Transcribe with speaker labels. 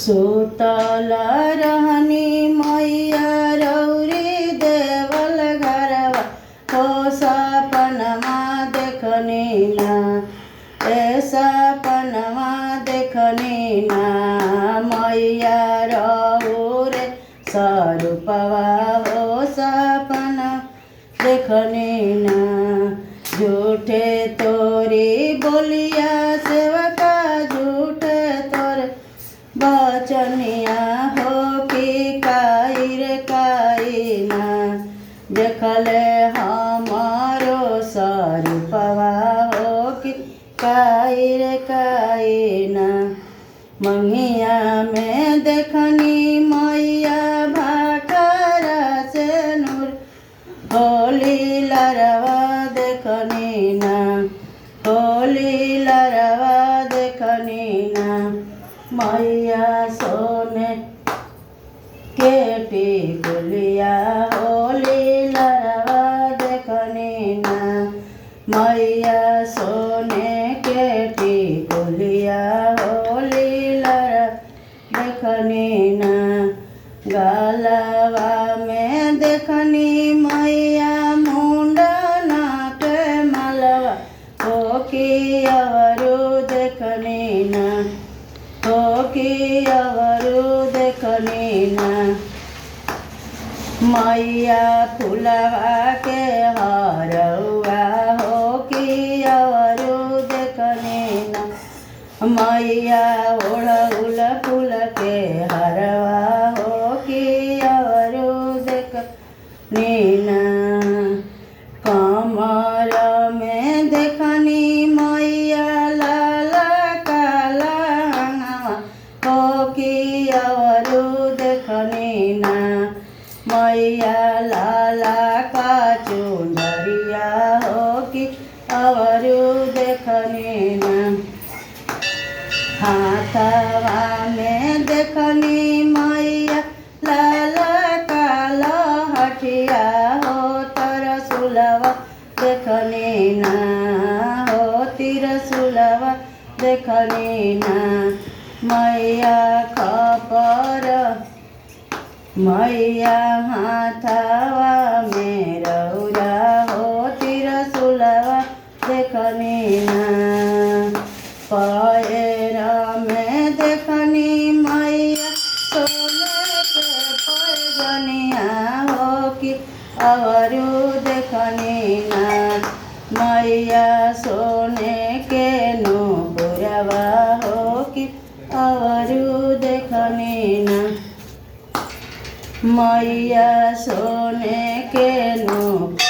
Speaker 1: सुतल रहनी मैया रौरी देवल घरवा हो सपनमा देखनी ना ए सपनमा देखनी ना मैया रौरे स्वरूपवा हो सपना देखनी ना झूठे तोरी बोलिया सेवका झूठे तोर बचनिया हो कि काई रे काई ना देखले हमारो स्वरूपवा हो कि काई रे काई ना मंगिया में देखनी मैया भाखरा से नूर होली लरवा देखनी ना होली लरवा देखनी ना मैया सोने केटी गुलिया होली लरवा देखनी ना मैया सोने केटी गुलिया होली लरवा देखनी ना गालवा में देखनी मैया मुंडना के मलवा हो कि अवरु देखनी ना हो कि अवरु देखनी ना मैया फुलवा के हरवा हो कि अवरु देखनी ना मैया ओढ़ौल फूल के हरवा हो कि अवरु देखनी ना कमर में देखनी मैया लाला काला हो कि अवरु देखनी ना मैया लाला का चुंदरिया हो कि अवरु देखनी ना हाथवा में देखनी मैया लाला काला हठिया हो तरसुलवा देखनी ना हो तिरसुलवा देखनी ना मैया खपर मैया हाथवा में रौरा हो तिरसुलवा देखनी ना पैर में देखनी मैया सोने के पैजनिया हो कि अवरु देखनी ना मैया सोने के नूपुरवा हो कि अवरु देखनी ना मैया सोने के नूपुर